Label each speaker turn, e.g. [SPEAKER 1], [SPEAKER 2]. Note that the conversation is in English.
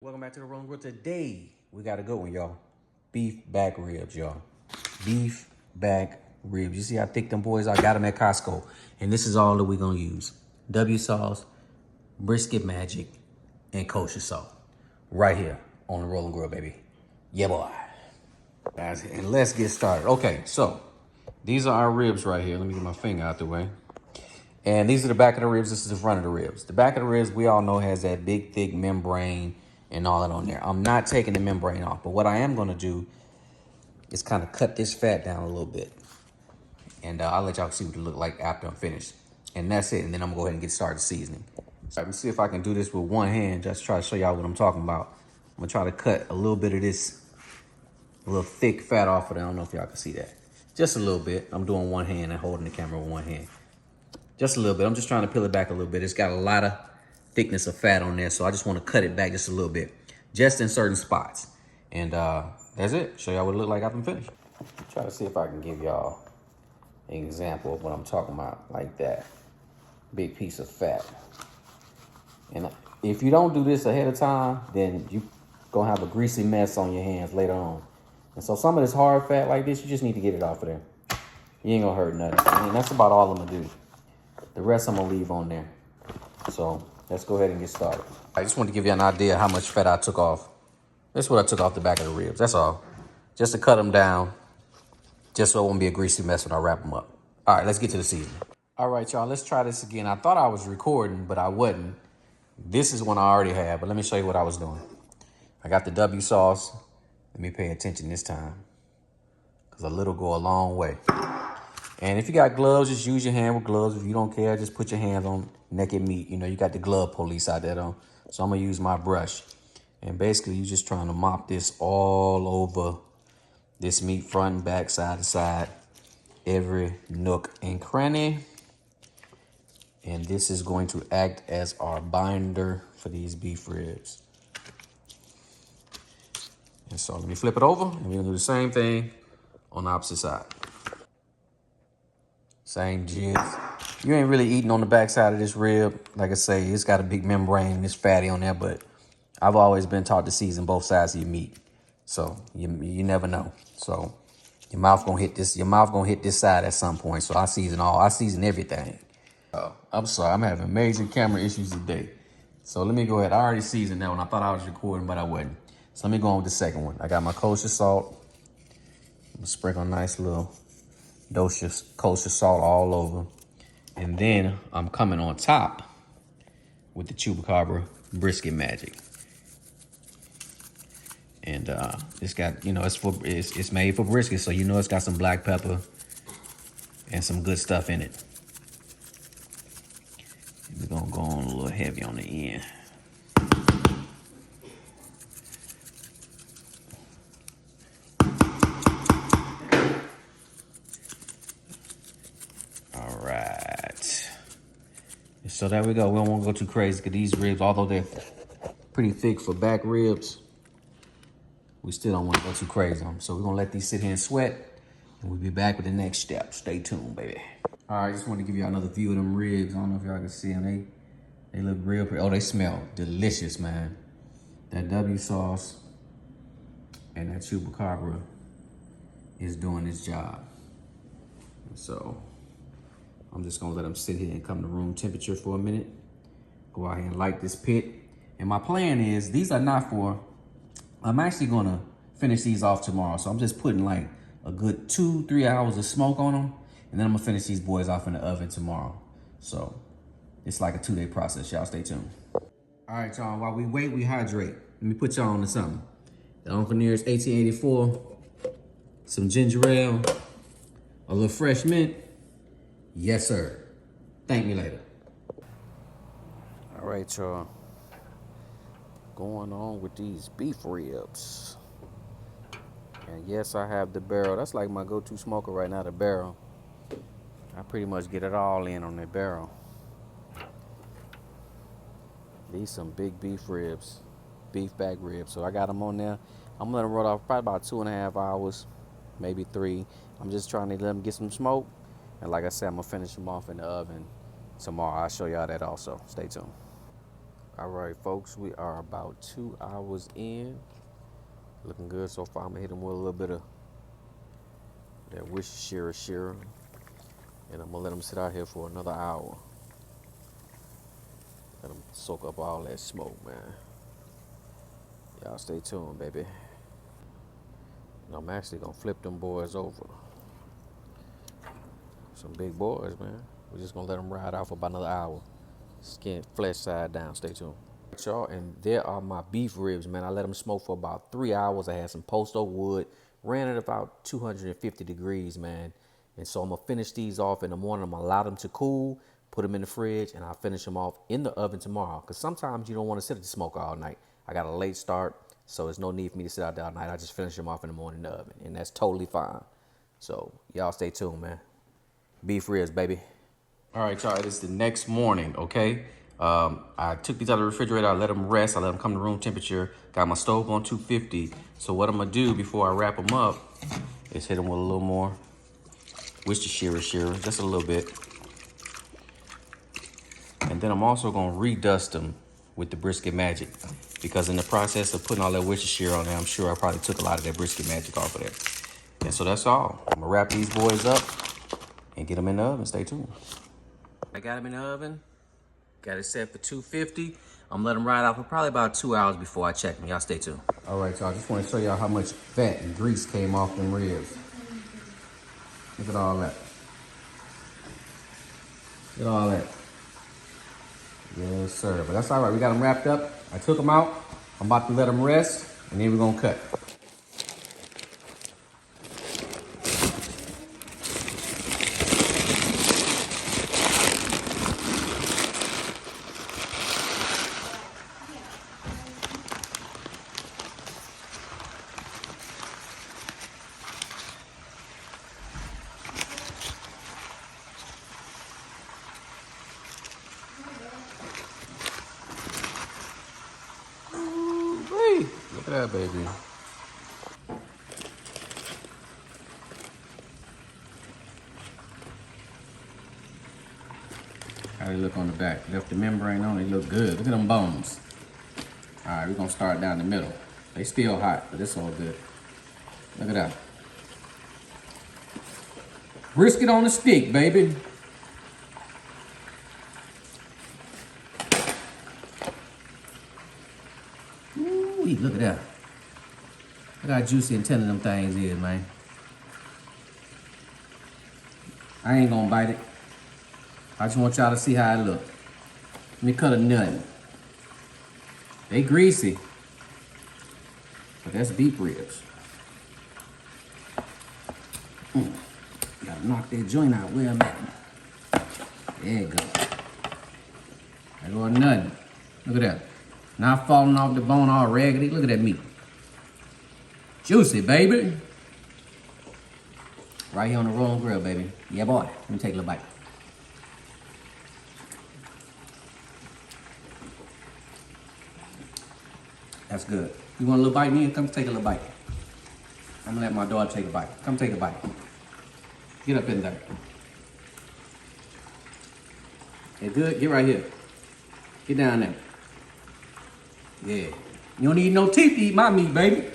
[SPEAKER 1] Welcome back to the Rolling Grill. Today, we got a good one, y'all. Beef back ribs, y'all. Beef back ribs. You see how thick them boys are? I got them at Costco. And this is all that we're going to use. W sauce, brisket magic, and kosher salt. Right here on the Rolling Grill, baby. Yeah, boy. Guys, and let's get started. Okay, so these are our ribs right here. Let me get my finger out the way. And these are the back of the ribs. This is the front of the ribs. The back of the ribs, we all know, has that big, thick membrane and all that on there. I'm not taking the membrane off, but what I am going to do is kind of cut this fat down a little bit. And I'll let y'all see what it look like after I'm finished. And that's it. And then I'm going to go ahead and get started seasoning. So let me see if I can do this with one hand, just to try to show y'all what I'm talking about. I'm going to try to cut a little bit of this little thick fat off of it. I don't know if y'all can see that. Just a little bit. I'm doing one hand and holding the camera with one hand. Just a little bit. I'm just trying to peel it back a little bit. It's got a lot of thickness of fat on there, so I just want to cut it back just a little bit, just in certain spots. And that's it. Show y'all what it look like after I'm finished. Try to see if I can give y'all an example of what I'm talking about, like that. Big piece of fat. And if you don't do this ahead of time, then you gonna have a greasy mess on your hands later on. And so some of this hard fat like this, you just need to get it off of there. You ain't gonna hurt nothing. I mean, that's about all I'm gonna do. The rest I'm gonna leave on there. So let's go ahead and get started. I just want to give you an idea how much fat I took off. That's what I took off the back of the ribs. That's all. Just to cut them down, just so it won't be a greasy mess when I wrap them up. All right, let's get to the seasoning. All right, y'all, let's try this again. I thought I was recording, but I wasn't. This is one I already had, but let me show you what I was doing. I got the W sauce. Let me pay attention this time, because a little go a long way. And if you got gloves, just use your hand with gloves. If you don't care, just put your hands on naked meat. You know, you got the glove police out there, though. So I'm going to use my brush. And basically, you're just trying to mop this all over this meat, front and back, side to side, every nook and cranny. And this is going to act as our binder for these beef ribs. And so let me flip it over, and we're going to do the same thing on the opposite side. Same jizz. You ain't really eating on the backside of this rib. Like I say, it's got a big membrane, it's fatty on there, but I've always been taught to season both sides of your meat. So you never know. So your mouth gonna hit this side at some point. So I season everything. I'm sorry, I'm having major camera issues today. So let me go ahead. I already seasoned that one. I thought I was recording, but I wasn't. So let me go on with the second one. I got my kosher salt. I'm gonna sprinkle a nice little kosher salt all over. And then I'm coming on top with the Chupacabra brisket magic. And it's got, it's made for brisket, so it's got some black pepper and some good stuff in it. And we're gonna go on a little heavy on the end. All right. So there we go. We don't want to go too crazy because these ribs, although they're pretty thick for back ribs, we still don't want to go too crazy on them. So we're going to let these sit here and sweat, and we'll be back with the next step. Stay tuned, baby. All right, just want to give you another view of them ribs. I don't know if y'all can see them. They look real pretty. Oh, they smell delicious, man. That W sauce and that Chupacabra is doing its job. So I'm just gonna let them sit here and come to room temperature for a minute. Go out here and light this pit. And my plan is, these are not for, I'm actually gonna finish these off tomorrow. So I'm just putting like a good 2-3 hours of smoke on them. And then I'm gonna finish these boys off in the oven tomorrow. So it's like a 2-day process. Y'all stay tuned. All right, y'all, while we wait, we hydrate. Let me put y'all on to something. The Uncle Nearest 1884, some ginger ale, a little fresh mint. Yes, sir. Thank me later. All right, y'all. Going on with these beef ribs. And yes, I have the barrel. That's like my go-to smoker right now, the barrel. I pretty much get it all in on that barrel. These some big beef ribs, beef back ribs. So I got them on there. I'm gonna let them roll off probably about 2.5 hours, maybe 3. I'm just trying to let them get some smoke. And like I said, I'm gonna finish them off in the oven tomorrow. I'll show y'all that also. Stay tuned. All right, folks, we are about 2 hours in. Looking good so far. I'm gonna hit them with a little bit of that Worcestershire, and I'm gonna let them sit out here for another hour. Let them soak up all that smoke, man. Y'all stay tuned, baby. And I'm actually gonna flip them boys over. Some big boys, man. We're just gonna let them ride out for about another hour. Skin, flesh side down. Stay tuned. Y'all, and there are my beef ribs, man. I let them smoke for about 3 hours. I had some post oak wood, ran at about 250 degrees, man. And so I'm gonna finish these off in the morning. I'm gonna allow them to cool, put them in the fridge, and I'll finish them off in the oven tomorrow. Cause sometimes you don't want to sit at the smoker all night. I got a late start, so there's no need for me to sit out there all night. I just finish them off in the morning in the oven, and that's totally fine. So y'all stay tuned, man. Beef ribs, baby. All right, y'all, it's the next morning, okay? I took these out of the refrigerator, I let them rest, I let them come to room temperature, got my stove on 250. So what I'm gonna do before I wrap them up is hit them with a little more Worcestershire, just a little bit. And then I'm also gonna redust them with the Brisket Magic, because in the process of putting all that Worcestershire on there, I'm sure I probably took a lot of that Brisket Magic off of there. And so that's all. I'm gonna wrap these boys up and get them in the oven. Stay tuned. I got them in the oven. Got it set for 250. I'm gonna let them ride out for probably about 2 hours before I check them. Y'all stay tuned. All right, y'all. Just want to show y'all how much fat and grease came off them ribs. Look at all that. Look at all that. Yes, sir. But that's all right. We got them wrapped up. I took them out. I'm about to let them rest, and then we're gonna cut. Look at that, baby. How they look on the back. Left the membrane on, they look good. Look at them bones. All right, we're gonna start down the middle. They still hot, but it's all good. Look at that. Brisket on the stick, baby. Ooh, look at that. Look how juicy and tender them things is, man. I ain't gonna bite it. I just want y'all to see how it look. Let me cut a nut. They greasy, but that's beef ribs. Gotta knock that joint out where I'm at. There you go. There go nothing. Look at that. Not falling off the bone all raggedy. Look at that meat. Juicy, baby. Right here on the rolling grill, baby. Yeah, boy. Let me take a little bite. That's good. You want a little bite, Nia? Come take a little bite. I'm gonna let my daughter take a bite. Come take a bite. Get up in there. You good? Get right here. Get down there. Yeah. You don't need no teeth to eat my meat, baby.